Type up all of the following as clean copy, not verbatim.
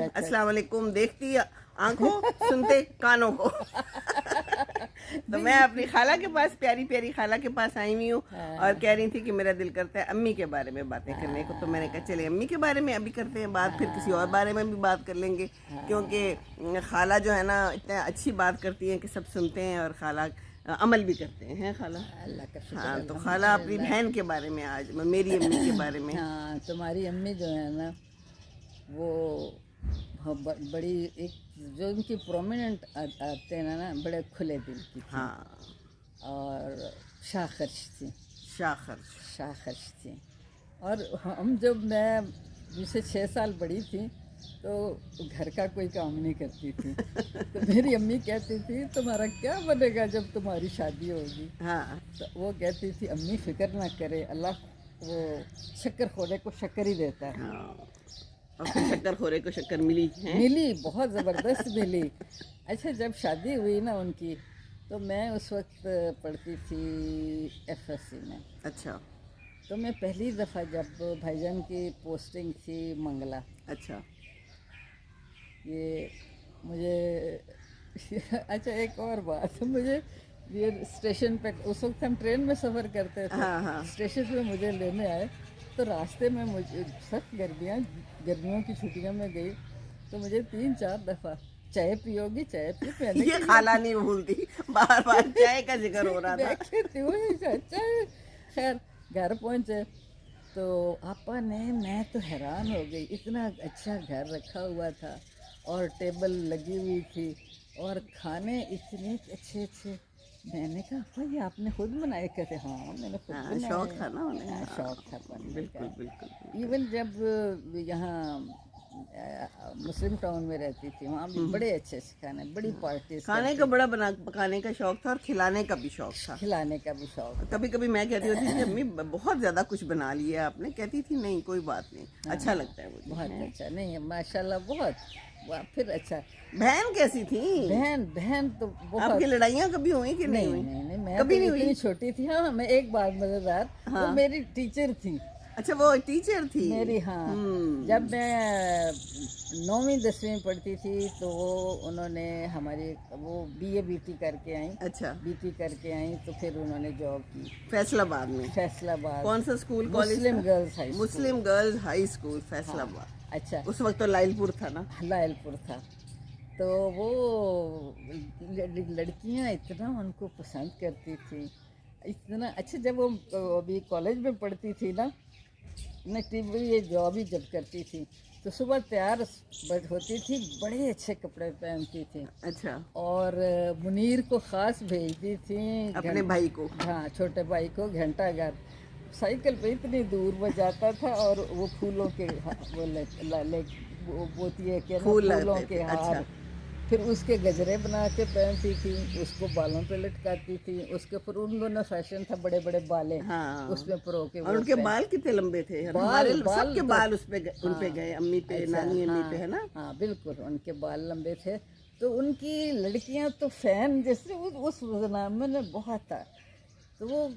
अस्सलाम वालेकुम देखती आंखों सुनते कानों को। तो मैं अपनी खाला के पास, प्यारी प्यारी खाला के पास आई हुई हूँ और कह रही थी कि मेरा दिल करता है अम्मी के बारे में बातें करने को। तो मैंने कहा चले अम्मी के बारे में अभी करते हैं बात, फिर किसी और बारे में भी बात कर लेंगे, क्योंकि खाला जो है ना इतना अच्छी बात करती है कि सब सुनते हैं और खाला अमल भी करते हैं खाला। अल्लाह का शुक्र। हाँ, तो खाला अपनी बहन के बारे में, आज मेरी अम्मी के बारे में। हाँ, तुम्हारी अम्मी जो है ना वो बड़ी एक जो उनकी प्रोमिनेंट आते हैं ना, बड़े खुले दिल की थी। हाँ, और शाखर्श थी, शाखर्श थी। और हम जब मैं मुझसे 6 साल बड़ी थी तो घर का कोई काम नहीं करती थी। तो मेरी अम्मी कहती थी तुम्हारा क्या बनेगा जब तुम्हारी शादी होगी। हाँ, तो वो कहती थी अम्मी फिक्र ना करे, अल्लाह वो शक्कर खोरे को शक्कर ही देता है। हाँ। और फिर शक्कर खोरे को शक्कर मिली है? मिली, बहुत ज़बरदस्त मिली। अच्छा, जब शादी हुई ना उनकी, तो मैं उस वक्त पढ़ती थी FSC में। अच्छा, तो मैं पहली दफ़ा जब भाईजान की पोस्टिंग थी मंगला, अच्छा, ये मुझे अच्छा एक और बात, मुझे ये स्टेशन पे उस वक्त हम ट्रेन में सफ़र करते थे। हाँ, हाँ। स्टेशन पे मुझे लेने आए तो रास्ते में मुझे सख्त गर्मियों की छुट्टियों में गई तो मुझे 3-4 दफ़ा चाय पियोगी, चाय पी, मैंने ये खाला नहीं भूलती, बार बार चाय का जिक्र हो रहा था। चाय। खैर घर पहुँचे तो आपा ने, मैं तो हैरान हो गई, इतना अच्छा घर रखा हुआ था और टेबल लगी हुई थी और खाने इतने अच्छे अच्छे। मैंने कहा आपा ये आपने खुद बनाए? कहते हाँ मैंने खुद बनाए। शौक था ना उन्हें। हाँ, शौक था बनने बिल्कुल का। बिल्कुल। इवन जब यहाँ मुस्लिम टाउन में रहती थी वहाँ भी बड़े अच्छे अच्छे खाने, बड़ी पार्टीज, खाने का बड़ा पकाने का शौक था और खिलाने का भी शौक था। खिलाने का भी शौक। कभी कभी मैं कहती होती थी अम्मी बहुत ज्यादा कुछ बना लिया आपने, कहती थी नहीं कोई बात नहीं, अच्छा लगता है मुझे। बहुत अच्छा, नहीं माशाल्लाह बहुत। फिर अच्छा, बहन कैसी थी? बहन तो बहुत। आपकी लड़ाइयाँ कभी हुई कि नहीं हुई? नहीं, मैं कभी तो नहीं हुई? इतनी छोटी थी। हाँ, मैं एक बार मजेदार, वो मेरी टीचर थी। अच्छा, वो टीचर थी मेरी। हाँ, जब मैं 9वीं 10वीं में पढ़ती थी तो उन्होंने हमारी वो BA BT करके आई। अच्छा, BT करके आई तो फिर उन्होंने जॉब की फैसलाबाद में। फैसलाबाद। कौन सा स्कूल, कॉलेज? मुस्लिम गर्ल्स हाई स्कूल। मुस्लिम गर्ल्स हाई स्कूल फैसलाबाद। अच्छा, उस वक्त तो लाइलपुर था ना? लायलपुर था। तो वो लड़कियां इतना उनको पसंद करती थी, इतना अच्छा। जब वो अभी कॉलेज में पढ़ती थी ना, ये जॉब ही जब करती थी तो सुबह तैयार होती थी, बड़े अच्छे कपड़े पहनती थी। अच्छा, और मुनीर को ख़ास भेजती थी, अपने भाई को। हाँ, छोटे भाई को घंटा घर साइकिल पे इतनी दूर वो जाता था और वो फूलों के वो बोती है कि फूलों के हार। अच्छा, फिर उसके गजरे बना के पहनती थी, उसको बालों पे लटकाती थी। उसके ऊपर उन दोनों फैशन था, बड़े बड़े बाले। हाँ। उसमें परो के और उनके बाल कितने लंबे थे? हमारे सबके बाल उस पे उन पे गए, अम्मी पे, नानी अम्मी पे, है ना? हाँ बिल्कुल, उनके बाल लंबे थे। तो उनकी लड़कियां तो फैन जैसे उस जमाने में बहुत था। तो वो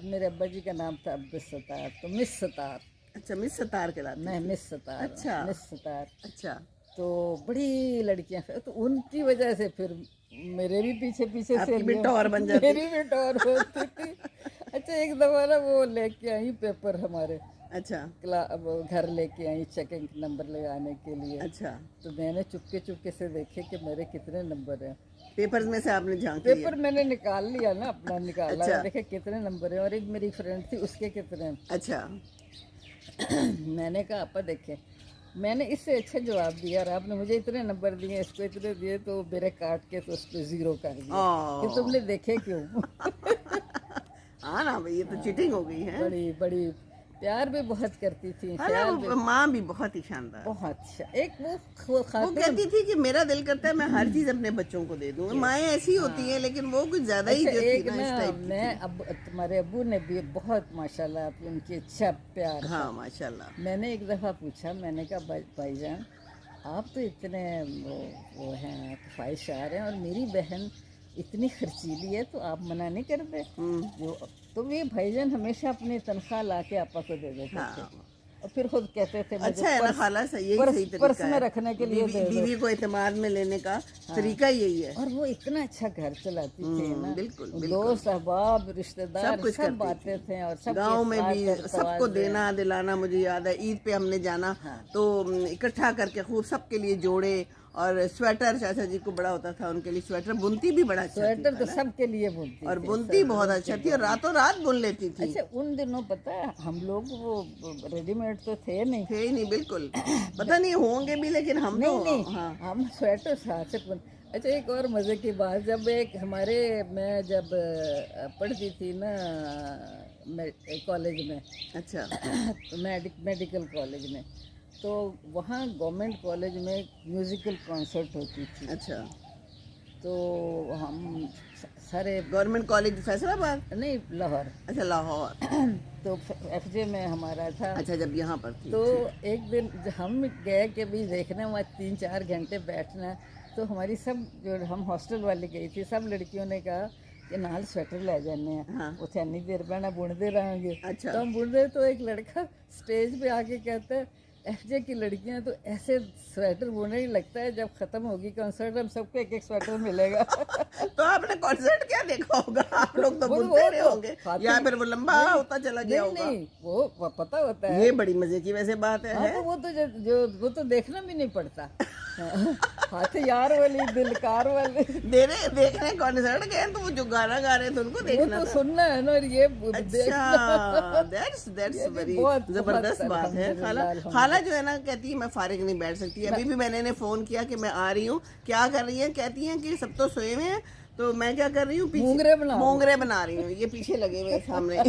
मेरे अब्बा जी का नाम था अब्दुल सत्तार, तो मिस सत्तार। अच्छा, मिस सत्तार कहलाती मैं थी। मिस सत्तार। अच्छा, मिस सत्तार। अच्छा, तो बड़ी लड़कियां, तो उनकी वजह से फिर मेरे भी पीछे पीछे से आपकी भी टॉर बन जाती। मेरी भी टॉर होती थी। अच्छा, एक दफा ना वो लेके आई पेपर हमारे। अच्छा, घर लेके आई चेकिंग नंबर लगाने के लिए। अच्छा, तो मैंने चुपके चुपके से देखे कि मेरे कितने नंबर हैं। पेपर्स में से आपने झांक लिया? पेपर मैंने निकाल लिया ना, अपना निकाला। अच्छा। देखे कितने नंबर हैं, और एक मेरी फ्रेंड थी उसके कितने हैं। अच्छा, मैंने कहा आपा देखे, मैंने इससे अच्छा जवाब दिया और आपने मुझे इतने नंबर दिए, इसको इतने दिए, तो मेरे काट के तो उस पर 0 कर दिया कि तुमने देखे क्यों। हाँ ना भाई, ये तो चीटिंग हो गई है। बड़ी बड़ी प्यार भी बहुत करती थी, हाँ, ख्याल भी माँ भी बहुत ही शानदार। बहुत अच्छा। एक वो खातून कहती थी कि मेरा दिल करता है मैं हर चीज अपने बच्चों को दे दूँ। माएँ ऐसी होती हैं, लेकिन वो कुछ ज्यादा ही अच्छा, जो थी एक ना ना इस टाइप की मैं थी। अब तुम्हारे अब्बू ने भी बहुत माशाल्लाह उनकी अच्छा प्यार था। हाँ माशाल्लाह। मैंने एक दफ़ा पूछा, मैंने कहा भाईजान आप तो इतने वो हैं, ख्वाहिशार हैं, और मेरी बहन इतनी खर्चीली है, तो आप मना नहीं करते? जो तो ये भाईजान हमेशा अपनी तनख्वाह ला के आपा को दे देते थे। हाँ, और फिर खुद कहते थे मुझे अच्छा है ना खाला, सही यही सही तरीका पर्स में है रखने के लिए दे दो। बीवी को एतमाद में लेने का तरीका यही है। और वो इतना अच्छा घर चलाती थी ना, बिल्कुल, दोस्त अहबाब रिश्तेदार सब कुछ सब करती आते थे और सब गांव में भी सबको देना दिलाना। मुझे याद है ईद पे हमने जाना तो इकट्ठा करके खूब सबके लिए जोड़े, और स्वेटर चाचा जी को बड़ा होता था उनके लिए स्वेटर, बुनती भी बड़ा अच्छा स्वेटर तो सबके लिए बुनती और थी। बुनती बहुत अच्छा थी, और रातों रात बुन लेती थी। अच्छा उन दिनों पता है हम लोग वो रेडीमेड तो थे नहीं, थे ही नहीं बिल्कुल, पता नहीं होंगे भी, लेकिन हम तो नहीं हाँ हम स्वेटर हाथ से बुन। अच्छा एक और मज़े की बात, जब एक हमारे मैं जब पढ़ती थी ना कॉलेज में, अच्छा मेडिकल कॉलेज में, तो वहाँ गवर्नमेंट कॉलेज में म्यूज़िकल कॉन्सर्ट होती थी। अच्छा तो हम सारे गवर्नमेंट कॉलेज फैसलाबाद, नहीं लाहौर, अच्छा लाहौर, तो एफजे में हमारा था। अच्छा जब यहाँ पर थी तो एक दिन हम गए कि भी देखने, वहाँ 3-4 घंटे बैठना, तो हमारी सब जो हम हॉस्टल वाली गई थी सब लड़कियों ने कहा कि नाल स्वेटर ले जाने हैं, हाँ। उसे इन्नी देर बहना बुनते रहेंगे। अच्छा। तो हम बुन रहे, तो एक लड़का स्टेज पे आके कहता है एफजे की लड़कियां तो ऐसे स्वेटर बुने ही, लगता है जब खत्म होगी कॉन्सर्ट हम सबको एक एक स्वेटर मिलेगा। तो आपने कॉन्सर्ट क्या देखा होगा, आप लोग तो वो बुनते रहे तो होंगे, खाते या फिर वो लंबा होता चला गया होगा। नहीं वो पता होता है। ये बड़ी मजे की वैसे बात है, हाँ, तो वो तो जो वो तो देखना भी नहीं पड़ता। हाथ यार वाली दिलकार वाली देखने कॉन्सर्ट गए तो वो जो गाना गा रहे थे उनको वो देखना तो था। सुनना है ना, और ये अच्छा दैट्स ये भी वेरी बहुत जबरदस्त बात है। खाला अल्हम्दुलिल्लाह। खाला जो है ना कहती है मैं फारिग नहीं बैठ सकती। अभी भी मैंने इन्हें फोन किया कि मैं आ रही हूँ, क्या कर रही है, कहती हैं कि सब तो सोए हुए हैं, तो मैं क्या कर रही हूँ, मोंगरे बना रही हूँ, ये पीछे लगे हुए हैं सामने।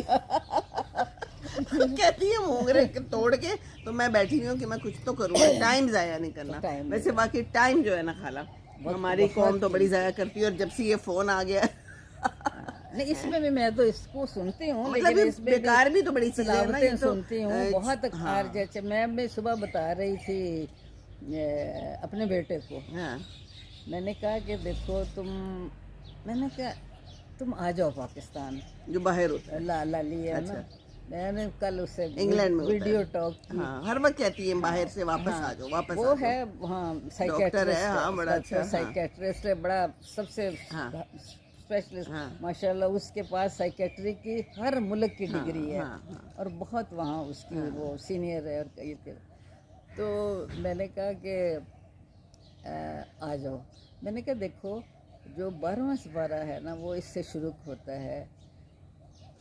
कहती है मोंगरे तोड़ के, तो मैं बैठी हुई हूँ कि मैं कुछ तो करूँ, टाइम जाया नहीं करना। वैसे बाकी टाइम जो है ना खाला, हमारी कौम तो बड़ी जाया करती है, और जब से ये फोन आ गया नहीं, इसमें भी मैं तो इसको सुनती हूँ, मतलब लेकिन ये इसमें बेकार भी तो बड़ी चीजें है ना, ये तो सुनती हूँ बहुत। हाँ। जैसे मैं सुबह बता रही थी अपने बेटे को, हाँ मैंने कहा कि देखो मैंने कहा तुम आ जाओ पाकिस्तान, जो बाहर होता है लाली है ना, मैंने कल उससे इंग्लैंड में वीडियो टॉक की। हाँ, हर वक्त कहती है बाहर से वापस आ जाओ, वापस वो आ जाओ। है हाँ डॉक्टर है, हाँ बड़ा अच्छा साइकेट्रिस्ट है, बड़ा सबसे स्पेशलिस्ट माशाल्लाह। उसके पास साइकेट्री की हर मुल्क की डिग्री है, और बहुत वहाँ उसकी वो सीनियर है। और तो मैंने कहा कि आ जाओ। मैंने कहा देखो जो 12वां सिपारा है ना वो इससे शुरू होता है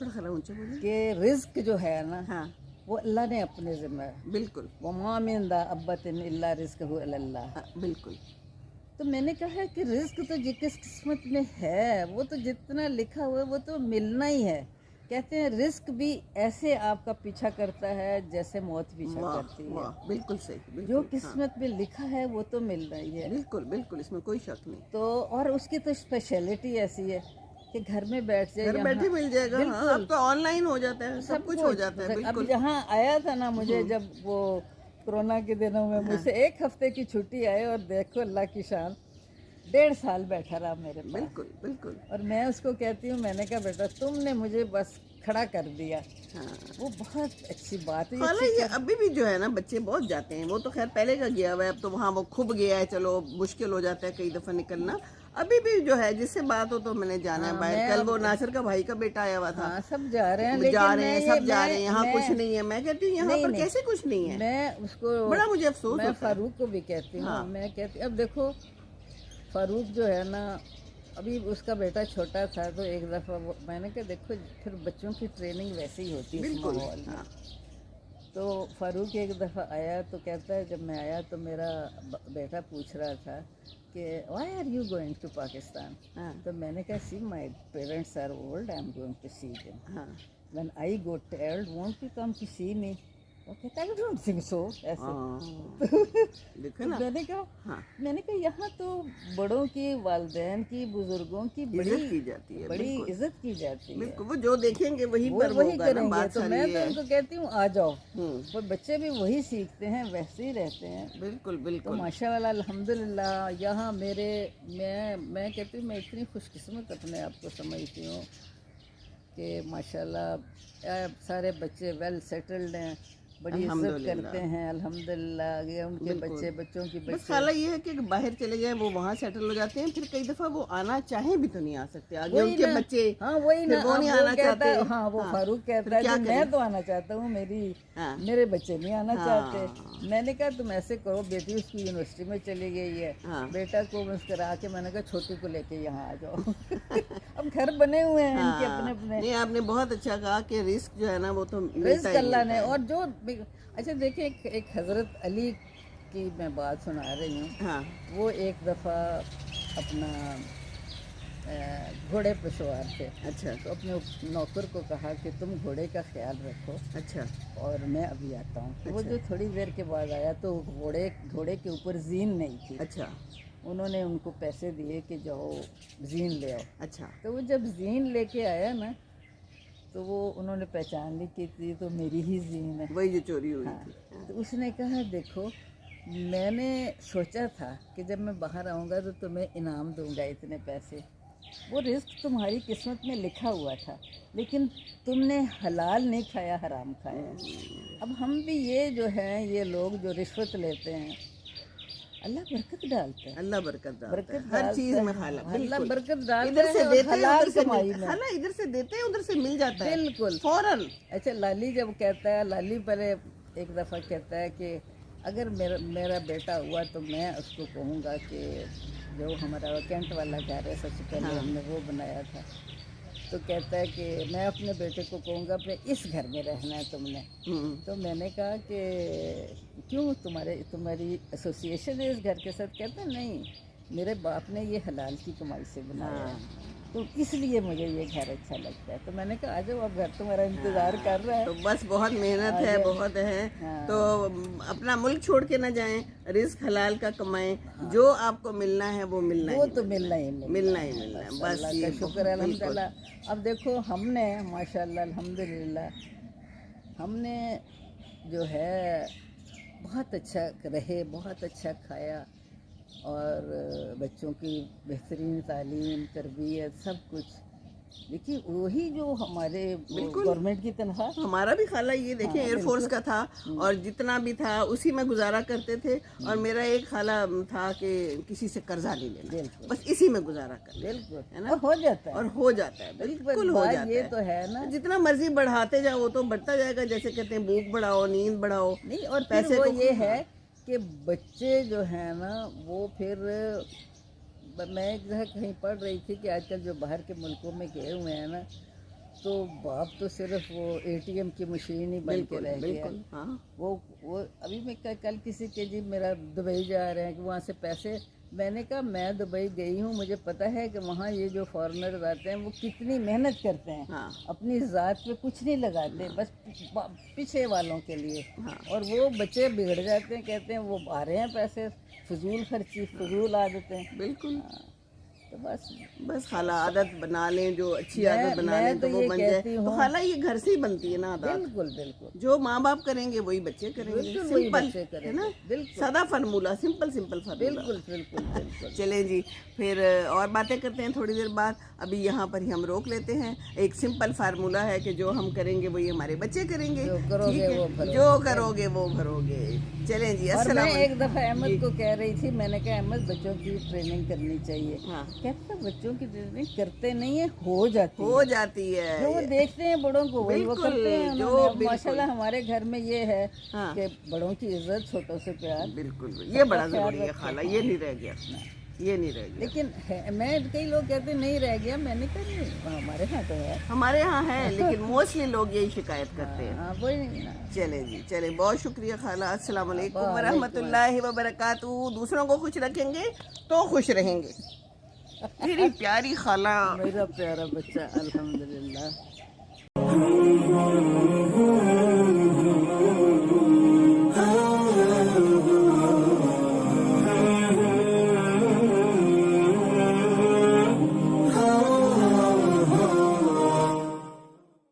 कि रिस्क जो है ना वो अल्लाह ने अपने ज़िम्मे, बिल्कुल वो मामिंदा अब्बतिन इल्ला रिस्कहु अल्लाह, बिल्कुल। तो मैंने कहा है कि रिस्क तो जिस किस्मत में है वो तो जितना लिखा हुआ है वो तो मिलना ही है। कहते हैं रिस्क भी ऐसे आपका पीछा करता है जैसे मौत पीछा करती है। बिल्कुल सही, जो किस्मत में लिखा है वो तो मिल रही है, बिल्कुल बिल्कुल, इसमें कोई शक नहीं। तो और उसकी तो स्पेशलिटी ऐसी है कि घर में बैठ जाए, घर बैठे मिल जाएगा। हाँ, अब तो ऑनलाइन हो जाता है, सब कुछ हो जाता है। अब यहाँ आया था ना मुझे, जब वो कोरोना के दिनों में मुझे 1 हफ्ते की छुट्टी आई, और देखो अल्लाह की शान 1.5 साल बैठा रहा मेरे पास। बिल्कुल बिल्कुल। और मैं उसको कहती हूँ, मैंने कहा बेटा तुमने मुझे बस खड़ा कर दिया। हाँ। वो बहुत अच्छी बात है। ये अभी भी जो है ना बच्चे बहुत जाते हैं, वो तो खैर पहले का गया हुआ है, अब तो वहाँ वो खूब गया है, चलो मुश्किल हो जाता है कई दफ़ा निकलना। अभी भी जो है जिससे बात हो तो मैंने जाना है बाहर। कल वो नासिर का भाई का बेटा आया हुआ था। हाँ, सब जा रहे हैं, लेकिन जा रहे हैं, सब जा रहे हैं, यहाँ कुछ नहीं है। मैं कहती हूँ यहाँ पर कैसे कुछ नहीं है, मैं उसको बड़ा मुझे अफसोस होता है। मैं फारूक को भी कहती हूँ, मैं कहती अब देखो फारूक जो है ना, अभी उसका बेटा छोटा था, तो एक दफ़ा मैंने कहा देखो फिर बच्चों की ट्रेनिंग वैसे ही होती है इस माहौल में। तो फारूक एक दफ़ा आया तो कहता है, जब मैं आया तो मेरा बेटा पूछ रहा था कि why are you going to Pakistan. तो मैंने कहा see my parents are old, I am going to see them, when I got old won't you come to see me. वो कहता है डोंट थिंक सो, ऐसे। देखो ना, मैंने कहा यहाँ तो बड़ों की, वालिदैन की, बुजुर्गों की बड़ी की जाती है, बड़ी इज्जत की जाती है। वो जो देखेंगे वही करेंगे। तो मैं तो उनको कहती हूँ आ जाओ, और बच्चे भी वही सीखते हैं, वैसे ही रहते हैं। बिल्कुल बिल्कुल। तो माशाअल्लाह अल्हम्दुलिल्लाह यहाँ मैं कहती हूँ मैं इतनी खुशकिस्मत अपने आप को समझती हूँ कि माशाअल्लाह सारे बच्चे वेल सेटल्ड हैं, बड़ी इज्जत करते हैं अल्हम्दुलिल्लाह। आगे उनके बच्चे बच्चों की बस बच्चे खाला ये है कि बाहर चले जाए वो वहाँ सेटल हो जाते हैं, फिर कई दफा वो आना चाहे भी तो नहीं आ सकते, आगे उनके बच्चे हाँ वही ना, फिर वो नहीं अब आना कहता है, चाहते। हाँ वो फारूक कहता है कि मैं तो आना चाहता हूँ, मेरे बच्चे नहीं आना चाहते। मैंने कहा तुम ऐसे करो, बेटी उसकी यूनिवर्सिटी में चली गई है, बेटा को मुस्करा के मैंने कहा छोटी को लेके यहाँ आ जाओ। अब घर बने हुए हैं इनके अपने अपने। नहीं आपने बहुत अच्छा कहा कि रिस्क जो है ना वो तो रिस्क अल्लाह ने, और जो अच्छा देखिए एक हजरत अली की मैं बात सुना रही हूँ। हाँ वो एक दफ़ा अपना घोड़े पे सवार थे। अच्छा तो अपने नौकर को कहा कि तुम घोड़े का ख्याल रखो अच्छा और मैं अभी आता हूँ। तो वो जो थोड़ी देर के बाद आया तो घोड़े के ऊपर जीन नहीं थी। अच्छा उन्होंने उनको पैसे दिए कि जाओ जीन ले आओ। अच्छा तो वो जब जीन लेके आया ना तो वो उन्होंने पहचान ली कि ये तो मेरी ही जीन है। वही जो चोरी हुई थी। तो उसने कहा देखो मैंने सोचा था कि जब मैं बाहर आऊँगा तो तुम्हें इनाम दूंगा इतने पैसे, वो रिस्क तुम्हारी किस्मत में लिखा हुआ था, लेकिन तुमने हलाल नहीं खाया, हराम खाया। अब हम भी ये जो हैं ये लोग जो रिश्वत लेते हैं, अल्लाह बरकत डालता है, अल्लाह बरकत डालता है बरकत हर चीज में खाला, अल्लाह बरकत डालता इधर से है और देते हैं हलाल उधर से कमाई में। खाला, इधर से देते हैं उधर से मिल जाता है बिल्कुल फौरन। अच्छा लाली जब कहता है, लाली पहले एक दफ़ा कहता है कि अगर मेरा बेटा हुआ तो मैं उसको कहूँगा कि जो हमारा कैंट वाला घर है सबसे पहले हमने वो बनाया था, तो कहता है कि मैं अपने बेटे को कहूँगा अपने इस घर में रहना है तुमने। तो मैंने कहा कि क्यों तुम्हारी एसोसिएशन है इस घर के साथ? कहता नहीं, मेरे बाप ने ये हलाल की कमाई से बनाया है तो इसलिए मुझे ये घर अच्छा लगता है। तो मैंने कहा आ जाओ, अब घर तुम्हारा इंतज़ार कर रहा है। तो बस बहुत मेहनत है, बहुत है। तो अपना मुल्क छोड़ के ना जाएं, रिस्क हलाल का कमाएं, जो आपको मिलना है वो मिलना वो ही तो मिलना ही मिलना ही मिलना है। बस अल्लाह ये का शुक्र है अल्हम्दुलिल्लाह। अब देखो हमने माशाल्लाह अल्हम्दुलिल्लाह हमने जो है बहुत अच्छा रहे, बहुत अच्छा खाया और बच्चों की बेहतरीन तालीम तरबियत सब कुछ। देखिए वही जो हमारे गवर्नमेंट की तनख्वाह, हमारा भी खाला ये देखें एयरफोर्स का था और जितना भी था उसी में गुजारा करते थे। और मेरा एक खाला था कि किसी से कर्जा नहीं लेना, बस इसी में गुजारा कर, बिल्कुल है ना, और हो जाता है, और हो जाता है, बिल्कुल हो जाता ये है। तो है ना, जितना मर्जी बढ़ाते जाओ वो तो बढ़ता जाएगा। जैसे कहते हैं भूख बढ़ाओ, नींद बढ़ाओ। नहीं और पैसे वो ये है कि बच्चे जो है ना वो फिर मैं एक जगह कहीं पढ़ रही थी कि आजकल जो बाहर के मुल्कों में गए हुए हैं ना तो बाप तो सिर्फ वो एटीएम की मशीन ही बन के रह गया। वो अभी मैं कल किसी के जी मेरा दुबई जा रहे हैं कि वहाँ से पैसे, मैंने कहा मैं दुबई गई हूँ, मुझे पता है कि वहाँ ये जो फॉरेनर आते हैं वो कितनी मेहनत करते हैं, अपनी ज़ात पे कुछ नहीं लगाते, बस पीछे वालों के लिए। और वो बच्चे बिगड़ जाते हैं, कहते हैं वो आ रहे हैं पैसे, फजूल खर्ची, फजूल आदतें। बिल्कुल तो बस खाला आदत बना लें, जो अच्छी आदत बना लें तो वो बन जाए। तो खाला ये घर से ही बनती है ना आदत। बिल्कुल बिल्कुल, जो माँ बाप करेंगे वही बच्चे करेंगे, सिंपल है ना, सादा फार्मूला, सिंपल फार्मूला। बिल्कुल बिल्कुल बिल्कुल। चलें जी, फिर और बातें करते हैं थोड़ी देर बाद। अभी यहाँ पर ही हम रोक लेते हैं। एक सिंपल फार्मूला है कि जो हम करेंगे वही हमारे बच्चे करेंगे, ठीक है, जो करोगे वो भरोगे। चलें जी, अस्सलाम। मैं एक दफ़ा अहमद को कह रही थी, मैंने कहा अहमद बच्चों की ट्रेनिंग करनी चाहिए। कहता बच्चों की ट्रेनिंग करते नहीं है, हो जाती है। जो वो देखते हैं बड़ों को वही वो करते हैं। जो माशाल्लाह हमारे घर में ये है कि बड़ों की इज्जत, छोटों से प्यार। बिल्कुल, ये बड़ा जरूरी है खाला, ये नहीं रह गया, ये नहीं रह गया। लेकिन मैं कई लोग कहते नहीं रह गया, मैंने कहा हमारे यहाँ तो है, हमारे यहाँ है, लेकिन मोस्टली लोग यही शिकायत करते हैं। वही नहीं ना। चले जी, चले, बहुत शुक्रिया खाला। अस्सलाम वालेकुम वरहमतुल्लाहि वबरकातुहू। दूसरों को खुश रखेंगे तो खुश रहेंगे। मेरी प्यारी खाला, मेरा प्यारा बच्चा, अल्हम्दुलिल्लाह।